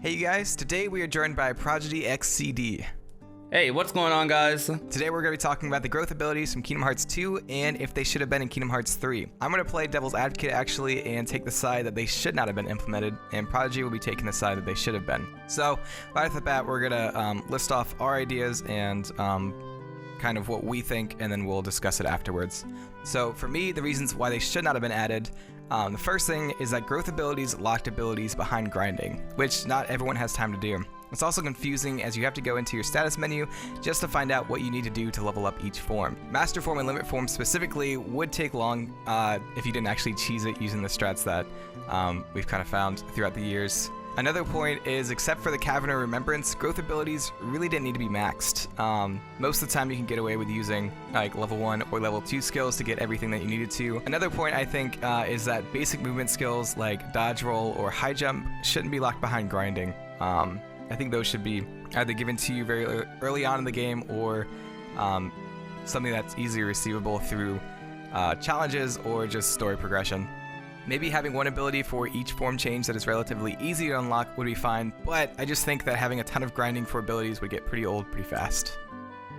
Hey you guys, today we are joined by ProdigyxCD. Hey, what's going on, guys? Today we're going to be talking about the growth abilities from Kingdom Hearts 2 and if they should have been in Kingdom Hearts 3. I'm going to play devil's advocate actually and take the side that they should not have been implemented, and Prodigy will be taking the side that they should have been. So right off the bat, we're going to list off our ideas and kind of what we think, and then we'll discuss it afterwards. So for me, the reasons why they should not have been added, the first thing is that growth abilities locked abilities behind grinding, which not everyone has time to do. It's also confusing as you have to go into your status menu just to find out what you need to do to level up each form. Master form and limit form specifically would take long if you didn't actually cheese it using the strats that we've kind of found throughout the years. Another point is, except for the Cavern of Remembrance, growth abilities really didn't need to be maxed. Most of the time you can get away with using like level 1 or level 2 skills to get everything that you needed to. Another point I think is that basic movement skills like dodge roll or high jump shouldn't be locked behind grinding. I think those should be either given to you very early on in the game or something that's easily receivable through challenges or just story progression. Maybe having one ability for each form change that is relatively easy to unlock would be fine, but I just think that having a ton of grinding for abilities would get pretty old pretty fast.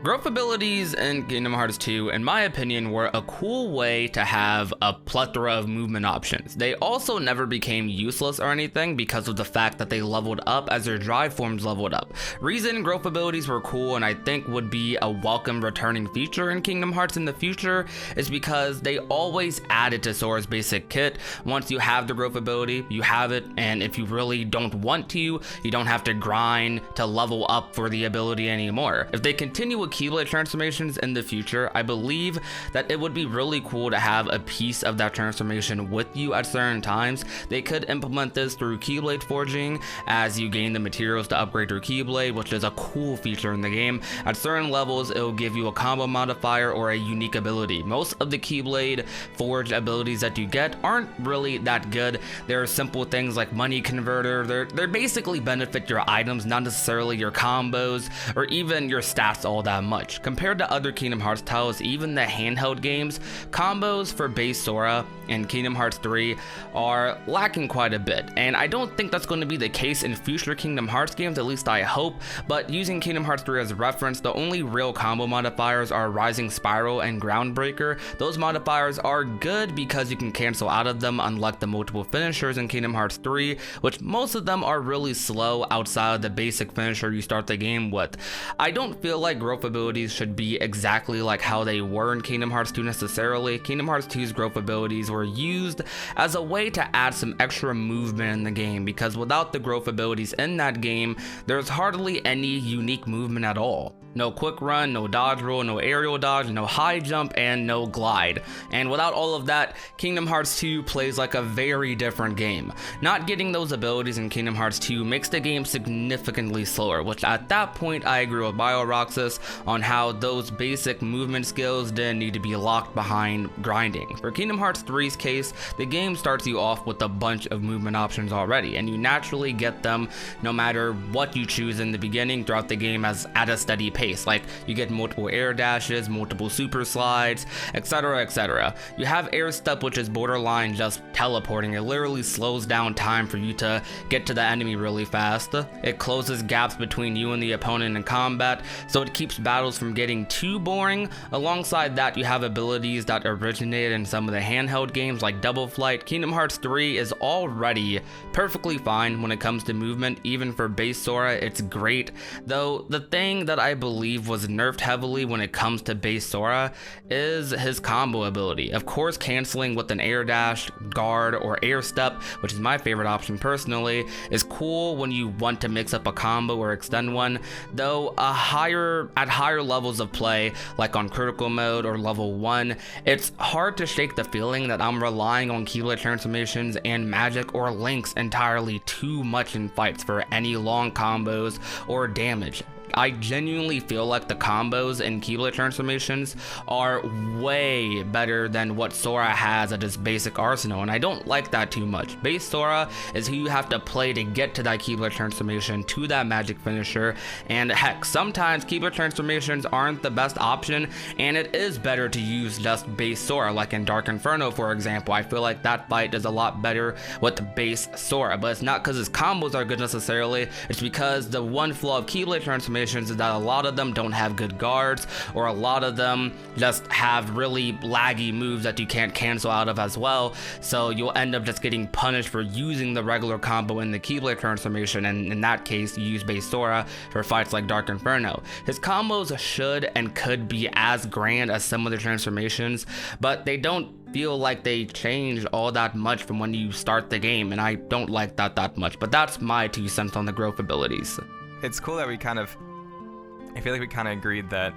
Growth abilities in Kingdom Hearts 2, in my opinion, were a cool way to have a plethora of movement options. They also never became useless or anything because of the fact that they leveled up as their drive forms leveled up. Reason growth abilities were cool and I think would be a welcome returning feature in Kingdom Hearts in the future is because they always added to Sora's basic kit. Once you have the growth ability, you have it, and if you really don't want to, you don't have to grind to level up for the ability anymore. If they continue with Keyblade transformations in the future, I believe that it would be really cool to have a piece of that transformation with you at certain times. They could implement this through Keyblade forging as you gain the materials to upgrade your Keyblade, which is a cool feature in the game. At certain levels, it will give you a combo modifier or a unique ability. Most of the Keyblade forged abilities that you get aren't really that good. There are simple things like money converter. They basically benefit your items, not necessarily your combos or even your stats all that much. Compared to other Kingdom Hearts titles, even the handheld games, combos for base Sora and Kingdom Hearts 3 are lacking quite a bit, and I don't think that's going to be the case in future Kingdom Hearts games, at least I hope. But using Kingdom Hearts 3 as a reference, the only real combo modifiers are Rising Spiral and Groundbreaker. Those modifiers are good because you can cancel out of them, unlike the multiple finishers in Kingdom Hearts 3, which most of them are really slow outside of the basic finisher you start the game with. I don't feel like growth abilities should be exactly like how they were in Kingdom Hearts 2 necessarily. Kingdom Hearts 2's growth abilities were used as a way to add some extra movement in the game, because without the growth abilities in that game, there's hardly any unique movement at all. No quick run, no dodge roll, no aerial dodge, no high jump, and no glide. And without all of that, Kingdom Hearts 2 plays like a very different game. Not getting those abilities in Kingdom Hearts 2 makes the game significantly slower, which at that point I agree with Bio-Roxas on how those basic movement skills didn't need to be locked behind grinding. For Kingdom Hearts 3's case, the game starts you off with a bunch of movement options already, and you naturally get them no matter what you choose in the beginning throughout the game at a steady pace. Like you get multiple air dashes, multiple super slides, etc, etc. You have air step, which is borderline just teleporting. It literally slows down time for you to get to the enemy really fast. It closes gaps between you and the opponent in combat, so it keeps battles from getting too boring. Alongside that, you have abilities that originated in some of the handheld games like Double Flight. Kingdom Hearts 3 is already perfectly fine when it comes to movement. Even for base Sora, it's great, though the thing that I believe was nerfed heavily when it comes to base Sora is his combo ability. Of course, canceling with an air dash, guard, or air step, which is my favorite option personally, is cool when you want to mix up a combo or extend one, though at higher levels of play, like on critical mode or level 1, it's hard to shake the feeling that I'm relying on Keyblade transformations and magic or links entirely too much in fights for any long combos or damage. I genuinely feel like the combos and Keyblade transformations are way better than what Sora has at his basic arsenal, and I don't like that too much. Base Sora is who you have to play to get to that Keyblade transformation, to that magic finisher, and heck, sometimes Keyblade transformations aren't the best option, and it is better to use just base Sora, like in Dark Inferno, for example. I feel like that fight is a lot better with the base Sora, but it's not because his combos are good necessarily. It's because the one flaw of Keyblade transformations is that a lot of them don't have good guards, or a lot of them just have really laggy moves that you can't cancel out of as well, so you'll end up just getting punished for using the regular combo in the Keyblade transformation, and in that case you use base Sora for fights like Dark Inferno. His combos should and could be as grand as some of the transformations, but they don't feel like they change all that much from when you start the game, and I don't like that much. But that's my 2 cents on the growth abilities. It's cool that I feel like we kind of agreed that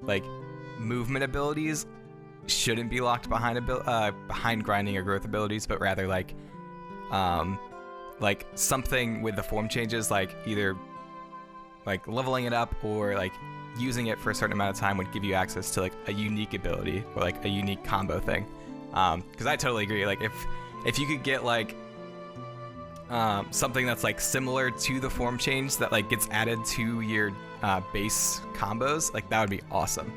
like movement abilities shouldn't be locked behind behind grinding or growth abilities, but rather like something with the form changes, like either like leveling it up or like using it for a certain amount of time would give you access to like a unique ability or like a unique combo thing. Because I totally agree. Like if you could get like something that's like similar to the form change that like gets added to your base combos, like that would be awesome.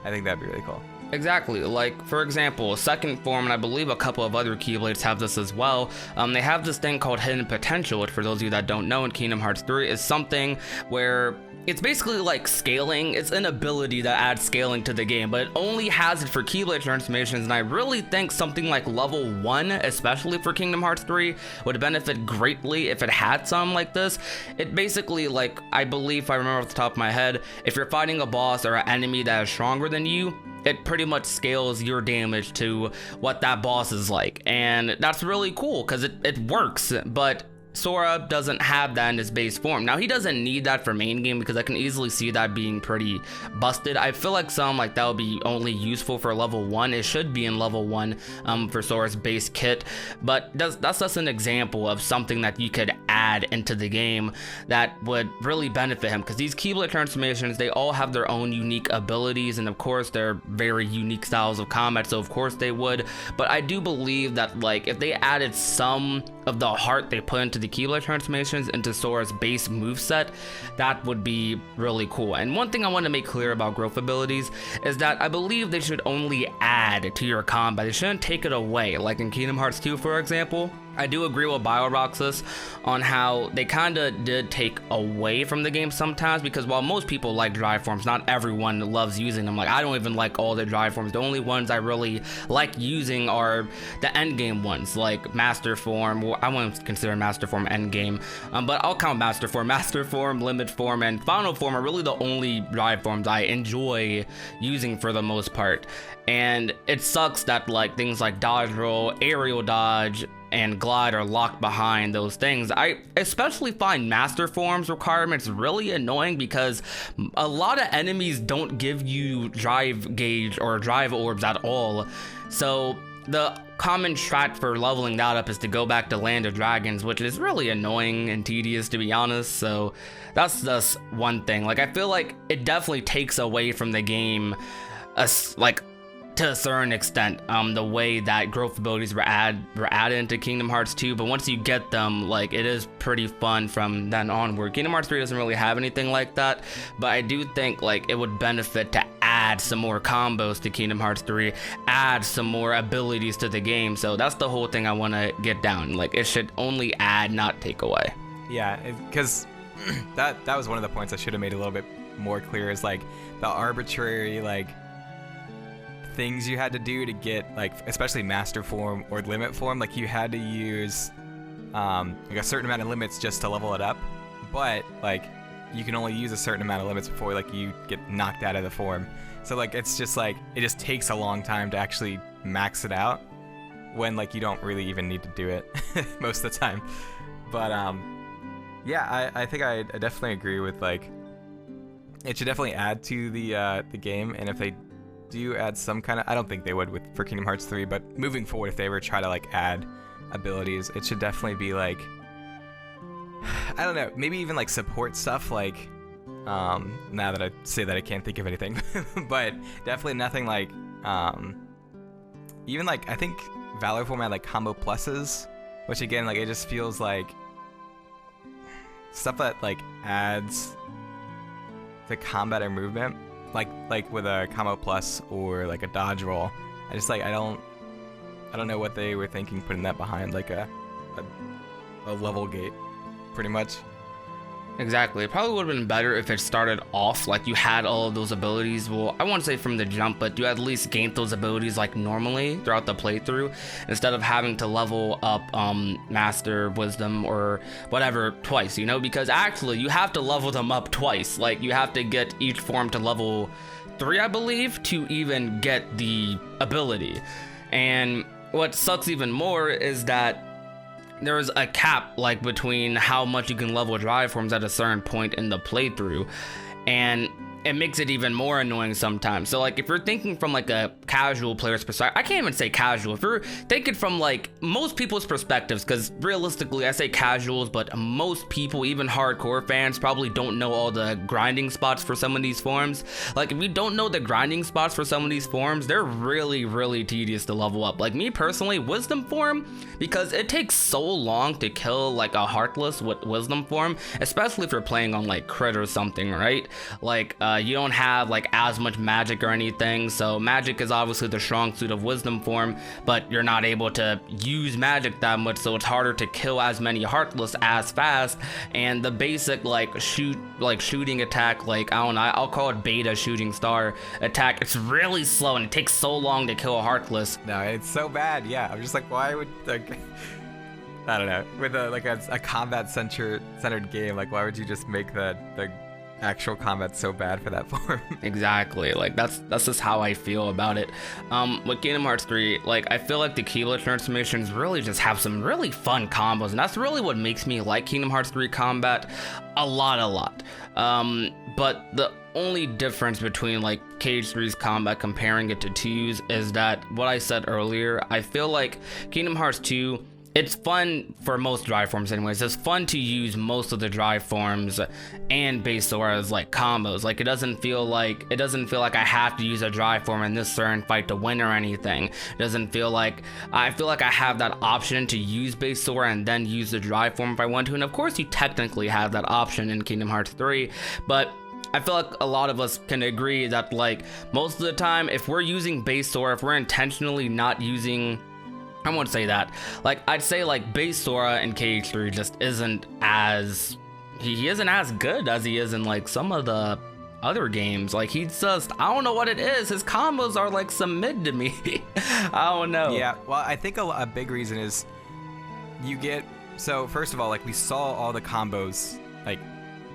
I think that'd be really cool. Exactly. Like, for example, second form, and I believe a couple of other Keyblades have this as well. They have this thing called hidden potential, which for those of you that don't know in Kingdom Hearts 3 is something where it's basically like scaling. It's an ability that adds scaling to the game, but it only has it for Keyblade transformations, and I really think something like level 1, especially for Kingdom Hearts 3, would benefit greatly if it had something like this. It basically, like, I believe, if I remember off the top of my head, if you're fighting a boss or an enemy that is stronger than you, it pretty much scales your damage to what that boss is like, and that's really cool because it works. But Sora doesn't have that in his base form. Now, he doesn't need that for main game because I can easily see that being pretty busted. I feel like something like that would be only useful for level 1. It should be in level 1 for Sora's base kit, but that's just an example of something that you could add into the game that would really benefit him, because these Keyblade transformations, they all have their own unique abilities, and of course they're very unique styles of combat, so of course they would. But I do believe that, like, if they added some of the heart they put into the Keyblade transformations into Sora's base moveset, that would be really cool. And one thing I want to make clear about growth abilities is that I believe they should only add to your combat. They shouldn't take it away. Like in Kingdom Hearts 2, for example, I do agree with Bio-Roxas on how they kind of did take away from the game sometimes, because while most people like drive forms, not everyone loves using them. Like, I don't even like all the drive forms. The only ones I really like using are the end game ones, like Master Form. Well, I wouldn't consider Master Form end game, but I'll count Master Form, Limit Form, and Final Form are really the only drive forms I enjoy using for the most part. And it sucks that, like, things like dodge roll, aerial dodge, and glide are locked behind those things. I especially find Master Form's requirements really annoying because a lot of enemies don't give you drive gauge or drive orbs at all. So the common strat for leveling that up is to go back to Land of Dragons, which is really annoying and tedious, to be honest. So that's just one thing. Like, I feel like it definitely takes away from the game, like, to a certain extent, the way that growth abilities were added into Kingdom Hearts 2, but once you get them, like, it is pretty fun from then onward. Kingdom Hearts 3 doesn't really have anything like that, but I do think, like, it would benefit to add some more combos to Kingdom Hearts 3, add some more abilities to the game. So that's the whole thing I want to get down. Like, it should only add, not take away. Yeah, because that was one of the points I should have made a little bit more clear, is like the arbitrary, like, things you had to do to get, like, especially Master Form or Limit Form. Like, you had to use like a certain amount of limits just to level it up, but like you can only use a certain amount of limits before, like, you get knocked out of the form. So, like, it's just like, it just takes a long time to actually max it out when, like, you don't really even need to do it most of the time. But yeah, I think I definitely agree with, like, it should definitely add to the game. And if they do add some kind of, I don't think they would for Kingdom Hearts 3, but moving forward, if they ever try to, like, add abilities, it should definitely be, like, I don't know, maybe even, like, support stuff, like Now that I say that, I can't think of anything. But definitely nothing like, even like, I think Valor form had like combo pluses, which again, like, it just feels like stuff that like adds to combat or movement, like with a combo plus or like a dodge roll. I just like, I don't know what they were thinking putting that behind like a level gate, pretty much. Exactly. It probably would have been better if it started off like you had all of those abilities. Well, I won't say from the jump, but you at least gained those abilities like normally throughout the playthrough, instead of having to level up Master, Wisdom, or whatever twice, you know? Because actually, you have to level them up twice. Like, you have to get each form to level 3, I believe, to even get the ability. And what sucks even more is that there's a cap like between how much you can level drive forms at a certain point in the playthrough, and it makes it even more annoying sometimes. So like, if you're thinking from like a casual player's perspective, I can't even say casual, if you're thinking from like most people's perspectives, because realistically I say casuals, but most people, even hardcore fans, probably don't know all the grinding spots for some of these forms. Like, if you don't know the grinding spots for some of these forms, they're really tedious to level up. Like, me personally, Wisdom form, because it takes so long to kill like a Heartless with Wisdom form, especially if you're playing on like crit or something, right? Like, you don't have like as much magic or anything, so magic is obviously the strong suit of Wisdom form, but you're not able to use magic that much, so it's harder to kill as many Heartless as fast. And the basic like shooting attack, like, I don't know, I'll call it beta shooting star attack, it's really slow and it takes so long to kill a Heartless. No, it's so bad. Yeah, I'm just like, why would like, I don't know, with a combat centered game, like, why would you just make the actual combat so bad for that form? Exactly, like that's just how I feel about it. With Kingdom Hearts 3, like, I feel like the Keyblade transformations really just have some really fun combos, and that's really what makes me like Kingdom Hearts 3 combat a lot. But the only difference between like KH3's combat comparing it to 2's is that what I said earlier, I feel like Kingdom Hearts 2, it's fun for most drive forms anyways. It's fun to use most of the drive forms and base Sora's like combos. Like, it doesn't feel like I have to use a drive form in this certain fight to win or anything. It doesn't feel like, I feel like I have that option to use base Sora and then use the drive form if I want to. And of course you technically have that option in Kingdom Hearts 3, but I feel like a lot of us can agree that like most of the time, if we're using base Sora, if we're intentionally not using, I won't say that. Like, I'd say like base Sora in KH3 just isn't as, he isn't as good as he is in like some of the other games. Like, he's just, I don't know what it is. His combos are like some mid to me. I don't know. Yeah, well, I think a big reason is you get, so first of all, like, we saw all the combos like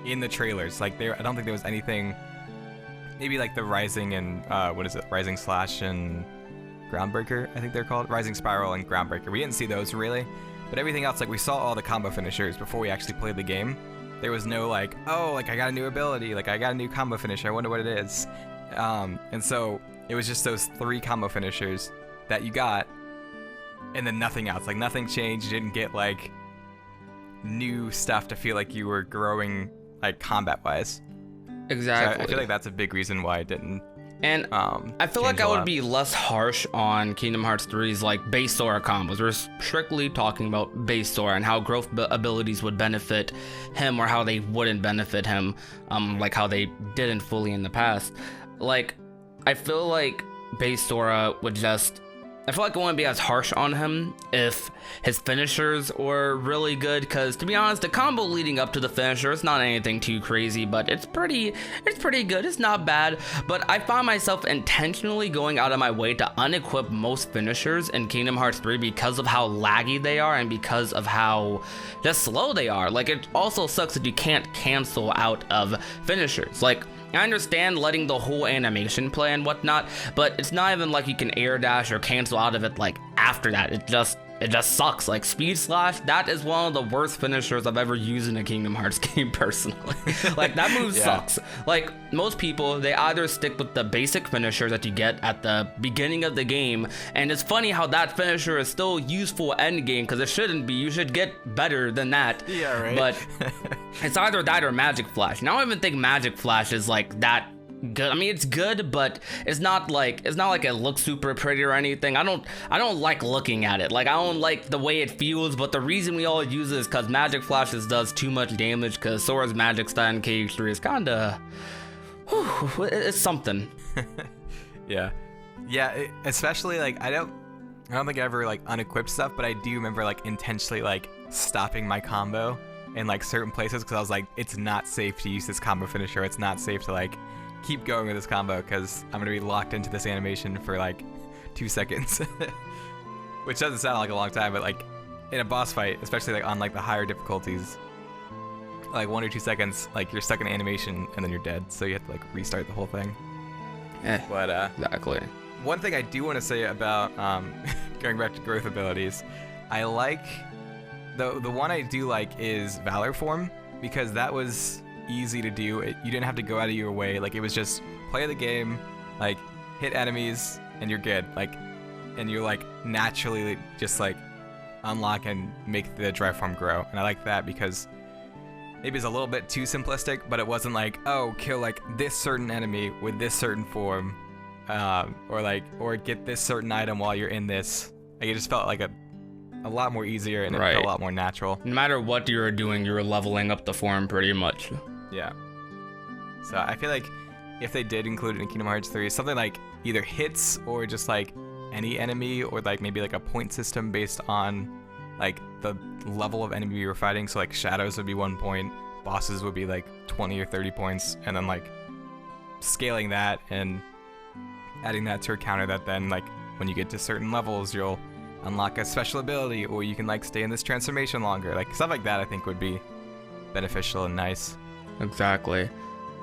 in the trailers. Like, I don't think there was anything, maybe like the Rising and Rising Slash and Groundbreaker, I think they're called, Rising Spiral and Groundbreaker. We didn't see those really, but everything else, like, we saw all the combo finishers before we actually played the game. There was no like, oh, like, I got a new ability, like, I got a new combo finisher, I wonder what it is. And so it was just those 3 combo finishers that you got, and then nothing else. Like, nothing changed. You didn't get like new stuff to feel like you were growing like combat wise. Exactly. So I feel like that's a big reason why it didn't. And I feel like I would be less harsh on Kingdom Hearts 3's like base Sora combos. We're strictly talking about base Sora and how growth abilities would benefit him or how they wouldn't benefit him, like how they didn't fully in the past. Like, I feel like base Sora would just, I feel like I wouldn't be as harsh on him if his finishers were really good, because to be honest, the combo leading up to the finisher, it's not anything too crazy, but it's pretty good. It's not bad, but I found myself intentionally going out of my way to unequip most finishers in Kingdom Hearts 3 because of how laggy they are and because of how just slow they are. Like, it also sucks that you can't cancel out of finishers. Like, I understand letting the whole animation play and whatnot, but it's not even like you can air dash or cancel out of it like after that. It just sucks. Like, Speed Slash, that is one of the worst finishers I've ever used in a Kingdom Hearts game personally. Like, that move sucks. Like, most people, they either stick with the basic finisher that you get at the beginning of the game, and it's funny how that finisher is still useful end game, because it shouldn't be. You should get better than that. Yeah, right. But It's either that or Magic Flash. And I don't even think Magic Flash is like that good. I mean, it's good, but it's not like it looks super pretty or anything. I don't like looking at it. Like, I don't like the way it feels, but the reason we all use it is because Magic Flashes does too much damage, because Sora's magic style in KH3 is kinda, it's something. Yeah, especially like I don't think I ever like unequipped stuff, but I do remember like intentionally like stopping my combo in like certain places because I was like, it's not safe to use this combo finisher. It's not safe to like keep going with this combo because I'm gonna be locked into this animation for like 2 seconds, which doesn't sound like a long time, but like in a boss fight, especially like on like the higher difficulties, like 1 or 2 seconds, like you're stuck in animation and then you're dead, so you have to like restart the whole thing. But Exactly. one thing I do want to say about going back to growth abilities, I like the one I do like is Valor Form, because that was easy to do. You didn't have to go out of your way. Like, it was just play the game, like hit enemies and you're good. Like, and you like naturally just like unlock and make the dry form grow. And I like that because maybe it's a little bit too simplistic, but it wasn't like, oh, kill like this certain enemy with this certain form, or get this certain item while you're in this. Like, it just felt like a lot more easier, and it felt a lot more natural. No matter what you were doing, you were leveling up the form pretty much. Yeah. So I feel like if they did include it in Kingdom Hearts 3, something like either hits or just like any enemy, or like maybe like a point system based on like the level of enemy you were fighting. So like shadows would be 1 point, bosses would be like 20 or 30 points, and then like scaling that and adding that to a counter that then like when you get to certain levels you'll unlock a special ability, or you can like stay in this transformation longer. Like stuff like that I think would be beneficial and nice. Exactly.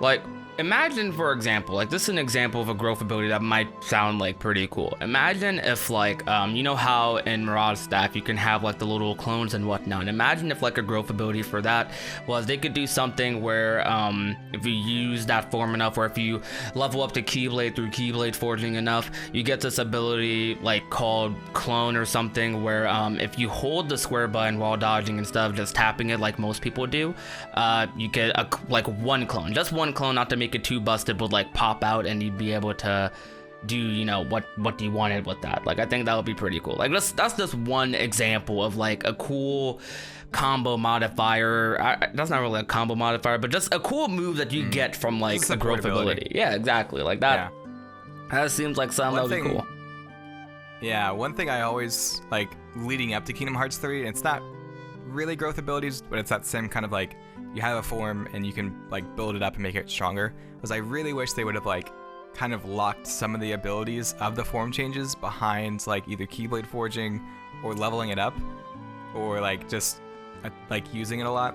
Like, imagine, for example, like this is an example of a growth ability that might sound like pretty cool. Imagine if like, you know how in Mirage Staff you can have like the little clones and whatnot. Imagine if like a growth ability for that was they could do something where if you use that form enough, or if you level up to Keyblade through Keyblade forging enough, you get this ability like called clone or something, where if you hold the square button while dodging instead of just tapping it like most people do, you get like one clone, just one clone, not to make it too busted, would like pop out and you'd be able to do, you know, what you wanted with that. Like, I think that would be pretty cool. Like, that's just one example of like a cool combo modifier. That's not really a combo modifier, but just a cool move that you get from like a growth ability. Yeah, exactly. Like that. Yeah. That seems like something that would be cool. Yeah, one thing I always like leading up to Kingdom Hearts 3, and it's not really growth abilities, but it's that same kind of like you have a form and you can like build it up and make it stronger, was I really wish they would have like kind of locked some of the abilities of the form changes behind like either Keyblade forging or leveling it up, or like just like using it a lot,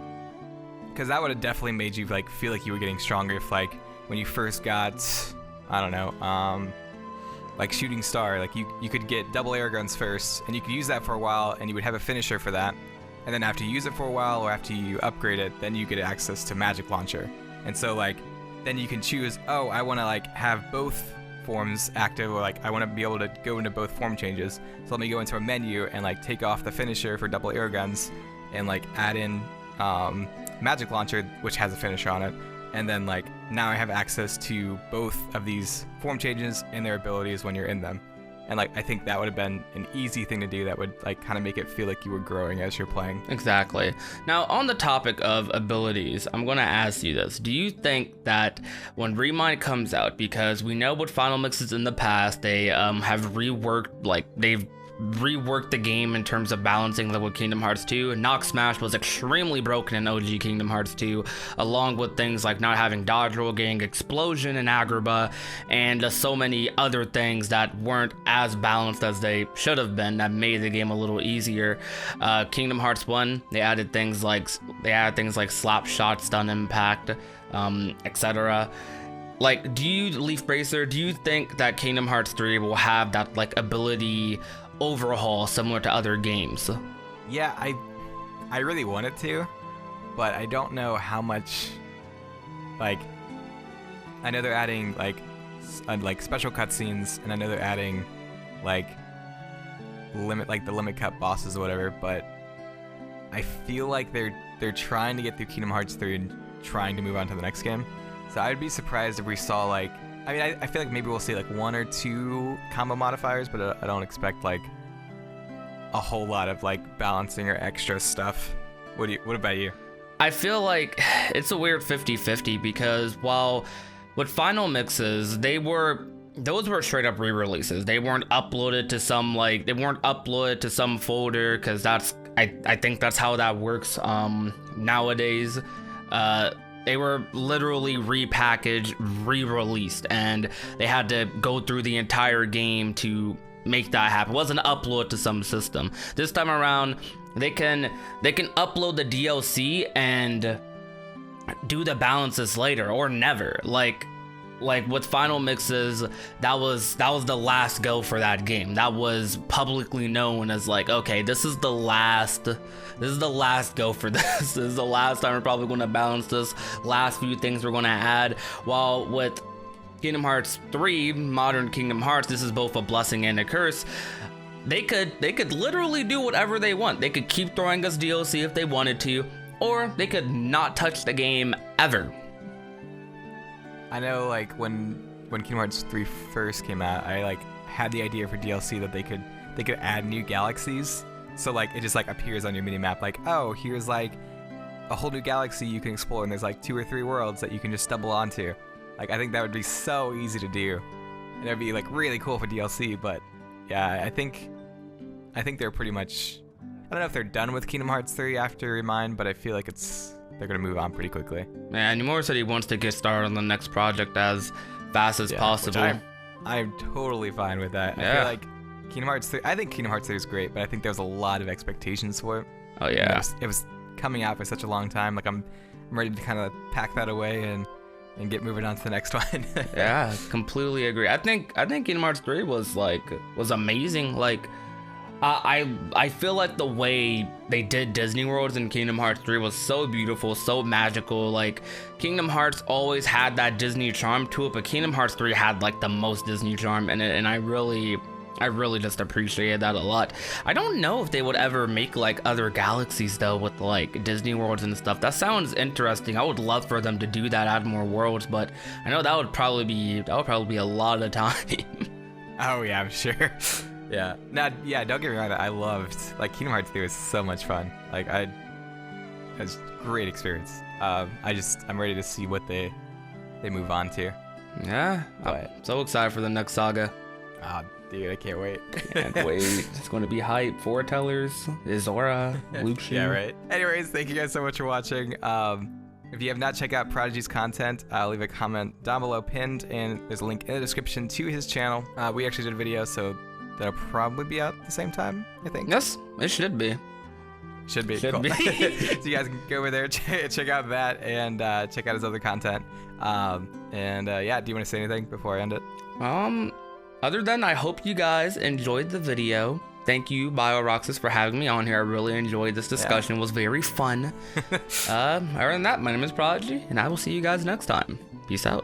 because that would have definitely made you like feel like you were getting stronger. If like when you first got, I don't know, like Shooting Star, like you could get double air guns first and you could use that for a while and you would have a finisher for that. And then after you use it for a while, or after you upgrade it, then you get access to Magic Launcher. And so like, then you can choose, oh, I want to like have both forms active, or like I want to be able to go into both form changes. So let me go into a menu and like take off the finisher for double air guns and like add in Magic Launcher, which has a finisher on it. And then like, now I have access to both of these form changes and their abilities when you're in them. And like, I think that would have been an easy thing to do that would like kind of make it feel like you were growing as you're playing. Exactly. Now, on the topic of abilities, I'm going to ask you this. Do you think that when Remind comes out, because we know with Final Mixes in the past, they have reworked, like they've reworked the game in terms of balancing level Kingdom Hearts 2. Knock Smash was extremely broken in OG Kingdom Hearts 2, along with things like not having dodge roll, getting explosion in Agrabah, and so many other things that weren't as balanced as they should have been, that made the game a little easier. Kingdom Hearts 1, they added things like slap shot, stun impact, etc. Like, do you, Leaf Bracer, do you think that Kingdom Hearts 3 will have that like ability overhaul similar to other games? Yeah, I really want it to, but I don't know how much. Like, I know they're adding like special cutscenes, and I know they're adding like the limit cut bosses or whatever, but I feel like they're they're trying to get through Kingdom Hearts 3 and trying to move on to the next game. So I'd be surprised if we saw like, I mean, I feel like maybe we'll see like 1 or 2 combo modifiers, but I don't expect like a whole lot of like balancing or extra stuff. What about you? I feel like it's a weird 50-50 because while with final mixes, those were straight up re-releases. They weren't uploaded to some folder, because I think that's how that works nowadays. They were literally repackaged, re-released, and they had to go through the entire game to make that happen. It wasn't an upload to some system. This time around, they can upload the DLC and do the balances later or never. Like with final mixes, that was the last go for that game. That was publicly known as like, okay, this is the last go for this. This is the last time we're probably going to balance this. Last few things we're going to add. While with Kingdom Hearts 3, Modern Kingdom Hearts, this is both a blessing and a curse. They could literally do whatever they want. They could keep throwing us DLC if they wanted to, or they could not touch the game ever. I know, like when Kingdom Hearts 3 first came out, I like had the idea for DLC that they could add new galaxies. So like it just like appears on your mini map, like, oh, here's like a whole new galaxy you can explore, and there's like 2 or 3 worlds that you can just stumble onto. Like I think that would be so easy to do, and it'd be like really cool for DLC. But yeah, I think they're pretty much, I don't know if they're done with Kingdom Hearts 3 after Remind, but I feel like they're gonna move on pretty quickly. Man, Nomura said he wants to get started on the next project as fast as possible. I'm totally fine with that. Yeah. I feel like Kingdom Hearts 3, I think Kingdom Hearts 3 is great, but I think there was a lot of expectations for it. Oh yeah. It was coming out for such a long time. Like I'm ready to kind of pack that away and get moving on to the next one. Yeah, completely agree. I think Kingdom Hearts 3 was amazing. Like I feel like the way they did Disney Worlds in Kingdom Hearts 3 was so beautiful, so magical. Like Kingdom Hearts always had that Disney charm to it, but Kingdom Hearts 3 had like the most Disney charm in it, and I really just appreciated that a lot. I don't know if they would ever make like other galaxies though with like Disney Worlds and stuff. That sounds interesting. I would love for them to do that, add more worlds, but I know that would probably be a lot of time. Oh yeah, I'm sure. Yeah. Don't get me wrong. I loved like Kingdom Hearts 3 was so much fun. Like it was a great experience. I'm ready to see what they move on to. Yeah. But I'm so excited for the next saga. Dude, I can't wait. Can't wait. It's going to be hype. Foretellers, Zora, Lucian. Yeah, right. Anyways, thank you guys so much for watching. If you have not checked out Prodigy's content, leave a comment down below pinned, and there's a link in the description to his channel. We actually did a video, so that'll probably be out at the same time, I think. Yes, it should be. Should be. Cool. So you guys can go over there, check out that, and check out his other content. Yeah, do you want to say anything before I end it? Other than I hope you guys enjoyed the video. Thank you, Bio-Roxas, for having me on here. I really enjoyed this discussion. It was very fun. Other than that, my name is Prodigy, and I will see you guys next time. Peace out.